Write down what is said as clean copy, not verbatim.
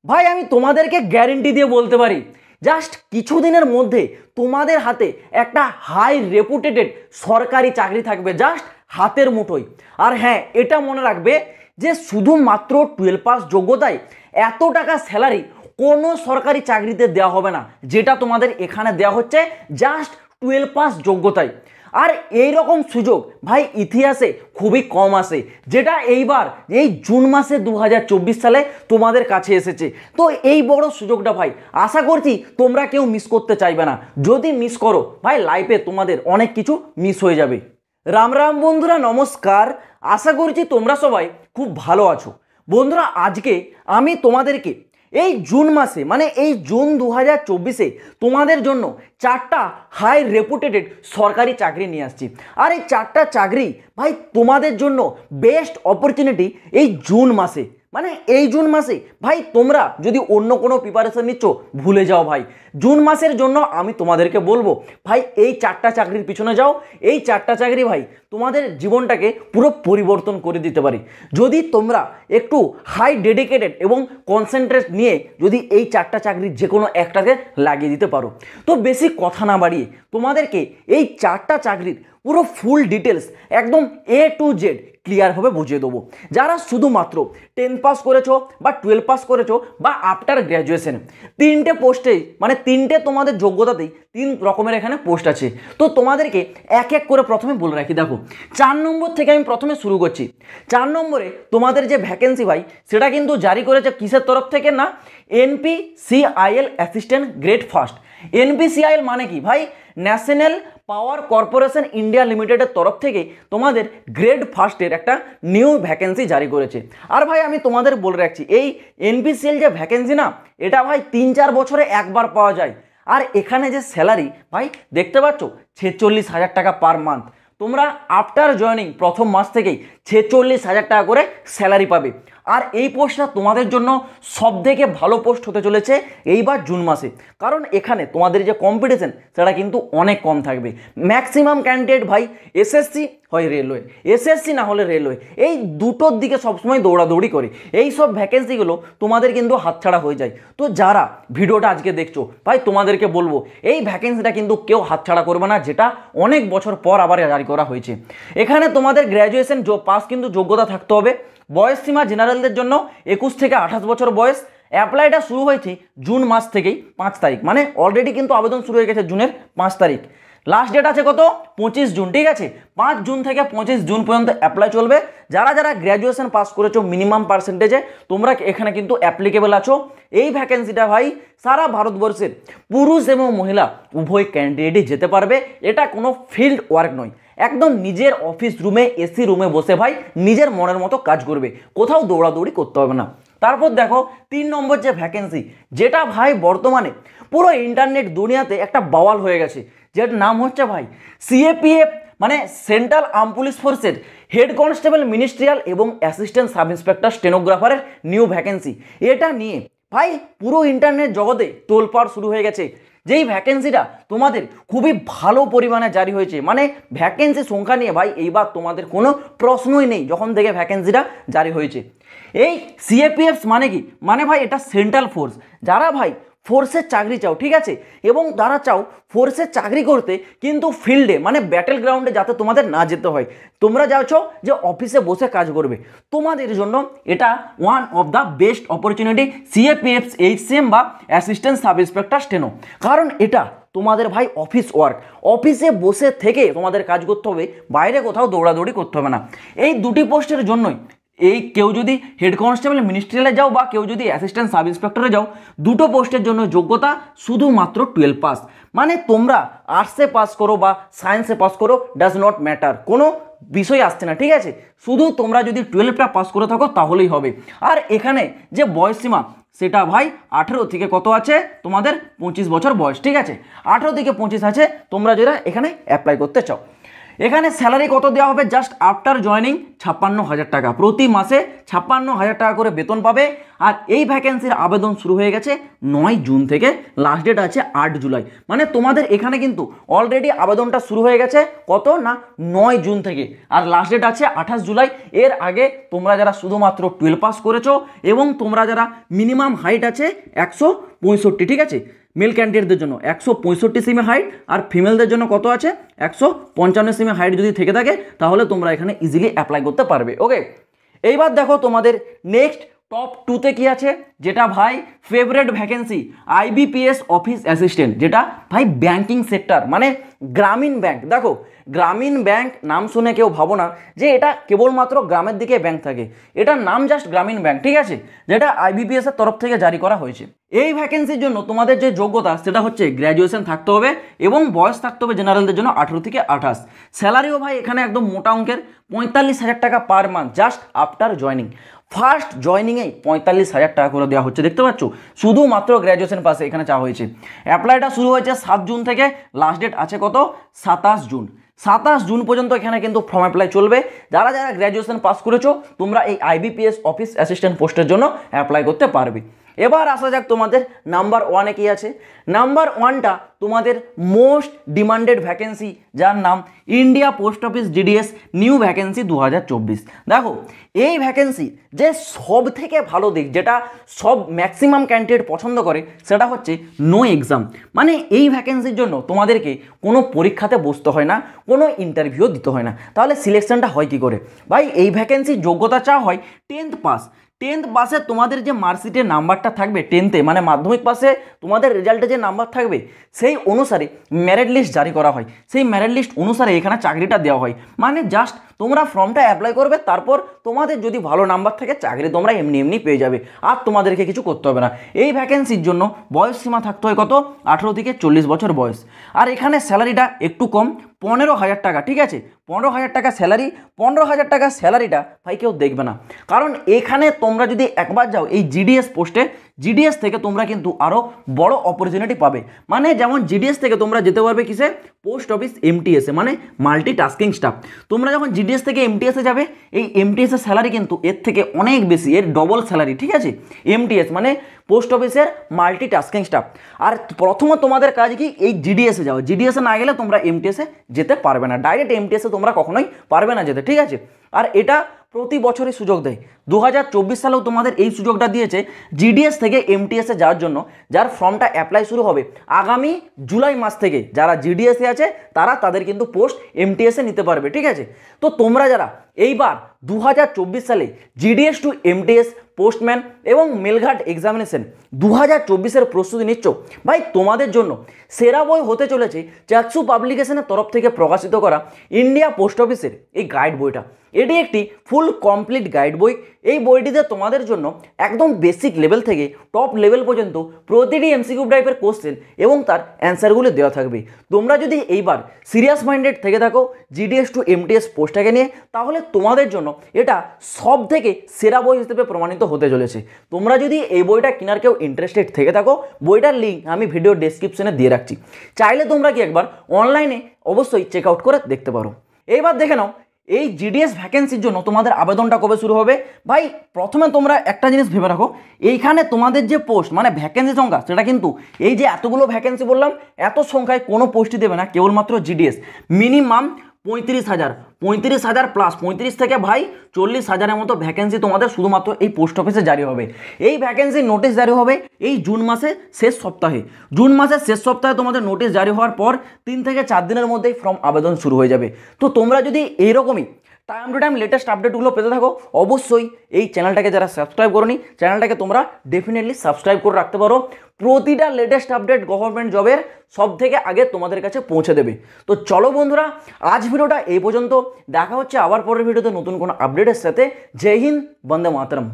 ভাই আমি তোমাদেরকে গ্যারেন্টি দিয়ে বলতে পারি জাস্ট কিছুদিনের মধ্যে তোমাদের হাতে একটা হাই রেপুটেটেড সরকারি চাকরি থাকবে জাস্ট হাতের মুঠোয়। আর হ্যাঁ, এটা মনে রাখবে যে শুধুমাত্র 12 পাস যোগ্যতায় এত টাকা স্যালারি কোনো সরকারি চাকরিতে দেওয়া হবে না, যেটা তোমাদের এখানে দেওয়া হচ্ছে জাস্ট 12 পাস যোগ্যতায়। আর এই রকম সুযোগ ভাই ইতিহাসে খুবই কম আসে, যেটা এইবার এই জুন মাসে 2024 সালে তোমাদের কাছে এসেছে। তো এই বড় সুযোগটা ভাই আশা করছি তোমরা কেউ মিস করতে চাইবে না। যদি মিস করো ভাই লাইফে তোমাদের অনেক কিছু মিস হয়ে যাবে। রাম রাম বন্ধুরা, নমস্কার। আশা করছি তোমরা সবাই খুব ভালো আছো। বন্ধুরা, আজকে আমি তোমাদেরকে এই জুন মাসে মানে এই জুন 2024-এ তোমাদের জন্য 4টা হাই রেপুটেটেড সরকারি চাকরি নিয়ে আসছি। আর এই 4টা চাকরি ভাই তোমাদের জন্য বেস্ট অপরচুনিটি এই জুন মাসে, মানে এই জুন মাসে ভাই তোমরা যদি অন্য কোনো প্রিপারেশন নিচ্ছ ভুলে যাও ভাই। জুন মাসের জন্য আমি তোমাদেরকে বলবো ভাই এই 4টা চাকরির পিছনে যাও। এই 4টা চাকরি ভাই তোমাদের জীবনটাকে পুরো পরিবর্তন করে দিতে পারি। যদি তোমরা একটু হাই ডেডিকেটেড এবং কনসেন্ট্রেট নিয়ে যদি এই 4টা চাকরির যে কোনো একটাকে লাগিয়ে দিতে পারো। তো বেশি কথা না বাড়িয়ে তোমাদেরকে এই 4টা চাকরির পুরো ফুল ডিটেলস একদম A to Z ক্লিয়ারভাবে বুঝিয়ে দেবো। যারা শুধুমাত্র 10 পাস করেছো বা 12 পাস করেছো বা আফটার গ্র্যাজুয়েশন, 3টে পোস্টে মানে 3টে তোমাদের যোগ্যতাতেই 3 রকমের এখানে পোস্ট আছে। তো তোমাদেরকে এক এক করে প্রথমে বলে রাখি। দেখো 4 নম্বর থেকে আমি প্রথমে শুরু করছি। 4 নম্বরে তোমাদের যে ভ্যাকেন্সি ভাই সেটা কিন্তু জারি করেছে কিসের তরফ থেকে না, NPCIL assistant grade first. NPCIL মানে কি ভাই, ন্যাশনাল পাওয়ার কর্পোরেশন ইন্ডিয়া লিমিটেডের তরফ থেকে তোমাদের গ্রেড ফার্স্টের একটা নিউ ভ্যাকেন্সি জারি করেছে। আর ভাই আমি তোমাদের বলে রাখছি এই NPCIL যে ভ্যাকেন্সি না, এটা ভাই 3-4 বছরে একবার পাওয়া যায়। আর এখানে যে স্যালারি ভাই দেখতে পাচ্ছ 46,000 টাকা পার মান্থ। তোমরা আফটার জয়েনিং প্রথম মাস থেকেই 46,000 টাকা করে স্যালারি পাবে। আর এই পোস্টটা তোমাদের জন্য সবথেকে ভালো পোস্ট হতে চলেছে এইবার জুন মাসে, কারণ এখানে তোমাদের যে কম্পিটিশন সেটা কিন্তু অনেক কম থাকবে। ম্যাক্সিমাম ক্যান্ডিডেট ভাই SSC হয় রেলওয়ে, SSC না হলে রেলওয়ে, এই দুটোর দিকে সবসময় দৌড়াদৌড়ি করে। এই সব ভ্যাকেন্সিগুলো তোমাদের কিন্তু হাতছাড়া হয়ে যায়। তো যারা ভিডিওটা আজকে দেখছো ভাই তোমাদেরকে বলবো এই ভ্যাকেন্সিটা কিন্তু কেউ হাতছাড়া করবে না, যেটা অনেক বছর পর আবার জারি করা হয়েছে। এখানে তোমাদের গ্র্যাজুয়েশন পাস কিন্তু যোগ্যতা থাকতে হবে। বয়স সীমা জেনারেলদের জন্য 21 থেকে 28 বছর বয়স। অ্যাপ্লাইটা শুরু হয়েছে জুন মাস থেকেই 5 তারিখ, মানে অলরেডি কিন্তু আবেদন শুরু হয়ে গেছে জুনের 5 তারিখ। লাস্ট ডেট আছে কত, 25 জুন, ঠিক আছে। 5 জুন থেকে 25 জুন পর্যন্ত অ্যাপ্লাই চলবে। যারা যারা গ্র্যাজুয়েশন পাস করেছো মিনিমাম পার্সেন্টেজে তোমরা এখানে কিন্তু অ্যাপ্লিকেবল আছো। এই ভ্যাকেন্সিটা ভাই সারা ভারতবর্ষের পুরুষ এবং মহিলা উভয় ক্যান্ডিডেটই যেতে পারবে। এটা কোনো ফিল্ড ওয়ার্ক নয়, একদম নিজের অফিস রুমে এসি রুমে বসে ভাই নিজের মনের মতো কাজ করবে, কোথাও দৌড়াদৌড়ি করতে হবে না। তারপর দেখো 3 নম্বর যে ভ্যাকেন্সি, যেটা ভাই বর্তমানে পুরো ইন্টারনেট দুনিয়াতে একটা বাওয়াল হয়ে গেছে, যেটার নাম হচ্ছে ভাই CAPF মানে সেন্ট্রাল আর্ম পুলিশ ফোর্সের হেড কনস্টেবল মিনিস্ট্রিয়াল এবং অ্যাসিস্ট্যান্ট সাব ইন্সপেক্টর স্টেনোগ্রাফারের নিউ ভ্যাকেন্সি। এটা নিয়ে ভাই পুরো ইন্টারনেট জগতে তোলপাড় শুরু হয়ে গেছে। যেই ভ্যাকেন্সিটা তোমাদের খুবই ভালো পরিমাণে জারি হয়েছে, মানে ভ্যাকেন্সি সংখ্যা নিয়ে ভাই এইবার তোমাদের কোনো প্রশ্নই নেই যখন থেকে ভ্যাকেন্সিটা জারি হয়েছে। এই CAPF মানে কি, মানে ভাই এটা সেন্ট্রাল ফোর্স। যারা ভাই ফোর্সের চাকরি চাও, ঠিক আছে, এবং যারা চাও ফোর্সের চাকরি করতে কিন্তু ফিল্ডে মানে ব্যাটেল গ্রাউন্ডে যাতে তোমাদের না যেতে হয়, তোমরা যাচ্ছো যে অফিসে বসে কাজ করবে, তোমাদের জন্য এটা one of the best opportunity CAPF HCM বা অ্যাসিস্ট্যান্ট সাব ইন্সপেক্টর স্টেনো। কারণ এটা তোমাদের ভাই অফিস ওয়ার্ক, অফিসে বসে থেকে তোমাদের কাজ করতে হবে, বাইরে কোথাও দৌড়াদৌড়ি করতে হবে না। এই দুটি পোস্টের জন্যই এই কেউ যদি হেড কনস্টেবল মিনিস্ট্রিয়ালে যাও বা কেউ যদি অ্যাসিস্ট্যান্ট সাব ইন্সপেক্টরে যাও, দুটো পোস্টের জন্য যোগ্যতা শুধুমাত্র 12 পাস। মানে তোমরা আর্টসে পাস করো বা সায়েন্সে পাস করো, ডাজ নট ম্যাটার, কোনো বিষয় আসছে না, ঠিক আছে। শুধু তোমরা যদি 12টা পাস করে থাকো তাহলেই হবে। আর এখানে যে বয়সসীমা সেটা ভাই 18 থেকে কত আছে তোমাদের 25 বছর বয়স, ঠিক আছে। 18 থেকে 25 আছে তোমরা যারা এখানে অ্যাপ্লাই করতে চাও। এখানে স্যালারি কত দেওয়া হবে, জাস্ট আফটার জয়নিং 56,000 টাকা, প্রতি মাসে 56,000 টাকা করে বেতন পাবে। আর এই ভ্যাকেন্সির আবেদন শুরু হয়ে গেছে 9 জুন থেকে, লাস্ট ডেট আছে 8 জুলাই। মানে তোমাদের এখানে কিন্তু অলরেডি আবেদনটা শুরু হয়ে গেছে কত না 9 জুন থেকে, আর লাস্ট ডেট আছে 28 জুলাই। এর আগে তোমরা যারা শুধুমাত্র 12 পাস করেছো এবং তোমরা যারা মিনিমাম হাইট আছে 165, ঠিক আছে, মেল ক্যান্ডিডেটদের জন্য 165 সেমি হাইট, আর ফিমেলদের জন্য কত আছে 155 সেমি হাইট যদি থেকে থাকে তাহলে তোমরা এখানে ইজিলি অ্যাপ্লাই করতে পারবে। ওকে, এইবার দেখো তোমাদের নেক্সট টপ 2তে কি আছে, যেটা ভাই favourite vacancy IBPS office assistant, যেটা ভাই ব্যাংকিং সেক্টর মানে গ্রামীণ ব্যাংক। দেখো গ্রামীণ ব্যাংক নাম শুনে কেউ ভাবো না যে এটা কেবলমাত্র গ্রামের দিকে ব্যাংক থাকে, এটার নাম জাস্ট গ্রামীণ ব্যাংক, ঠিক আছে, যেটা আইবিপিএস এর তরফ থেকে জারি করা হয়েছে। এই ভ্যাকেন্সির জন্য তোমাদের যে যোগ্যতা সেটা হচ্ছে গ্র্যাজুয়েশন থাকতে হবে এবং বয়স থাকতে হবে জেনারেলদের জন্য 18 থেকে 28। স্যালারিও ভাই এখানে একদম মোটা অঙ্কের 45,000 টাকা per month just after joining. First জয়নিংয়েই 45,000 টাকা করে দেওয়া হচ্ছে, দেখতে পাচ্ছ, শুধুমাত্র গ্র্যাজুয়েশন পাশে এখানে চাওয়া হয়েছে। অ্যাপ্লাইটা শুরু হয়েছে 7 জুন থেকে, লাস্ট ডেট আছে কত 27 জুন। 27 জুন পর্যন্ত এখানে কিন্তু ফর্ম অ্যাপ্লাই চলবে। যারা যারা গ্র্যাজুয়েশন পাস করেছো তোমরা এই আইবিপিএস অফিস অ্যাসিস্ট্যান্ট পোস্টের জন্য অ্যাপ্লাই করতে পারবে। এবার আসা যাক তোমাদের নাম্বার 1-এ কি আছে। নাম্বার 1টা তোমাদের মোস্ট ডিমান্ডেড ভ্যাকেন্সি, যার নাম India post office DDS new vacancy 2024। দেখো এই ভ্যাকেন্সি যে সব থেকে ভালো দিক, যেটা সব ম্যাক্সিমাম ক্যান্ডিডেট পছন্দ করে, সেটা হচ্ছে নো এক্সাম। মানে এই ভ্যাকেন্সির জন্য তোমাদেরকে কোনো পরীক্ষাতে বসতে হয় না, কোনো ইন্টারভিউ দিতে হয় না। তাহলে সিলেকশনটা হয় কী করে ভাই, এই ভ্যাকেন্সির যোগ্যতা চাওয়া হয় 10th পাস। 10th পাসে তোমাদের যে মার্কশিটের নাম্বারটা থাকবে 10th-এ, মানে মাধ্যমিক পাসে তোমাদের রেজাল্টে যে নাম্বার থাকবে সেই অনুসারে মেরিট লিস্ট জারি করা হয়, সেই মেরিট লিস্ট অনুসারে এখানে চাকরিটা দেওয়া হয়। মানে জাস্ট তোমরা ফর্মটা অ্যাপ্লাই করবে, তারপর তোমাদের যদি ভালো নাম্বার থাকে চাকরি তোমরা এমনি এমনি পেয়ে যাবে, আর তোমাদেরকে কিছু করতে হবে না। এই ভ্যাকেন্সির জন্য বয়স সীমা থাকতে হয় কত 18 থেকে 40 বছর বয়স। আর এখানে স্যালারিটা একটু কম, 15,000 টাকা, ঠিক আছে, 15,000 টাকা স্যালারি। 15,000 টাকা স্যালারিটা ভাই কেউ দেখবে না, কারণ এখানে তোমরা যদি একবার যাও এই জিডিএস পোস্টে, জিডিএস থেকে তোমরা কিন্তু আরও বড় অপরচুনিটি পাবে। মানে যেমন জিডিএস থেকে তোমরা যেতে পারবে কিসে, পোস্ট অফিস এমটিএসে, মানে মাল্টি টাস্কিং স্টাফ। তোমরা যখন জিডিএস থেকে এমটিএসে যাবে, এই এমটিএসের স্যালারি কিন্তু এর থেকে অনেক বেশি, এর ডবল স্যালারি, ঠিক আছে। এমটিএস মানে পোস্ট অফিসের মাল্টি টাস্কিং স্টাফ। আর প্রথমত তোমাদের কাজ কি, এই জিডিএসে যাও, জিডিএসে না গেলে তোমরা এমটিএসে যেতে পারবে না, ডাইরেক্ট এমটিএসে তোমরা কখনোই পারবে না যেতে, ঠিক আছে। আর এটা প্রতি বছরই সুযোগ দেয়, 2024 সালেও তোমাদের এই সুযোগটা দিয়েছে জিডিএস থেকে এমটিএসে যাওয়ার জন্য, যার ফর্মটা অ্যাপ্লাই শুরু হবে আগামী জুলাই মাস থেকে। যারা জিডিএসে আছে তারা তাদের কিন্তু পোস্ট এমটিএসে নিতে পারবে, ঠিক আছে। তো তোমরা যারা এইবার 2024 সালে জিডিএস টু এমটিএস পোস্টম্যান এবং মেলঘাট এক্সামিনেশন 2024-এর প্রস্তুতি নিচ্ছ, ভাই তোমাদের জন্য সেরা বই হতে চলেছে চাকসু পাবলিকেশনের তরফ থেকে প্রকাশিত করা ইন্ডিয়া পোস্ট অফিসের এই গাইড বইটা। এটি একটি ফুল কমপ্লিট গাইড বই। এই বইটিতে তোমাদের জন্য একদম বেসিক লেভেল থেকে টপ লেভেল পর্যন্ত প্রতিটি এমসিকিউ টাইপের কোশ্চেন এবং তার অ্যান্সারগুলো দেওয়া থাকবে। তোমরা যদি এইবার সিরিয়াস মাইন্ডেড থেকে থাকো জিডিএস টু এমটিএস পোস্টটাকে নিয়ে, তাহলে তোমাদের জন্য এটা সব থেকে সেরা বই হিসেবে প্রমাণিত হতে চলেছে। তোমরা যদি এই বইটা কেনার কেউ ইন্টারেস্টেড থেকে থাকো, বইটার লিঙ্ক আমি ভিডিও ডেসক্রিপশনে দিয়ে রাখছি, চাইলে তোমরা কি একবার অনলাইনে অবশ্যই চেক আউট করে দেখতে পারো। এইবার দেখে নাও এই জিডিএস ভ্যাকেন্সির জন্য তোমাদের আবেদনটা কবে শুরু হবে। ভাই প্রথমে তোমরা একটা জিনিস ভেবে রাখো, এইখানে তোমাদের যে পোস্ট মানে ভ্যাকেন্সি সংখ্যা, সেটা কিন্তু এই যে এতগুলো ভ্যাকেন্সি বললাম এত সংখ্যায় কোনো পোস্টই দেবে না, কেবলমাত্র জিডিএস। মিনিমাম 35,000 প্লাস 35 থেকে ভাই 40,000-এর মতো ভ্যাকেন্সি তোমাদের শুধুমাত্র এই পোস্ট অফিসে জারি হবে। এই ভ্যাকেন্সির নোটিশ জারি হবে এই জুন মাসে শেষ সপ্তাহে। জুন মাসের শেষ সপ্তাহে তোমাদের নোটিশ জারি হওয়ার পর 3 থেকে 4 দিনের মধ্যেই ফর্ম আবেদন শুরু হয়ে যাবে। তো তোমরা যদি এইরকমই টাইম টু টাইম লেটেস্ট আপডেটগুলো পেতে থাকো, অবশ্যই এই চ্যানেলটাকে যারা সাবস্ক্রাইব করোনি, চ্যানেলটাকে তোমরা ডেফিনেটলি সাবস্ক্রাইব করে রাখতে পারো। প্রতিটা লেটেস্ট আপডেট গভর্নমেন্ট জবের সব থেকে আগে তোমাদের কাছে পৌঁছে দেবে। তো চলো বন্ধুরা, আজ ভিডিওটা এই পর্যন্ত, দেখা হচ্ছে আবার পরের ভিডিওতে নতুন কোনো আপডেটের সাথে। জয় হিন্দ, বন্দে মাতরম।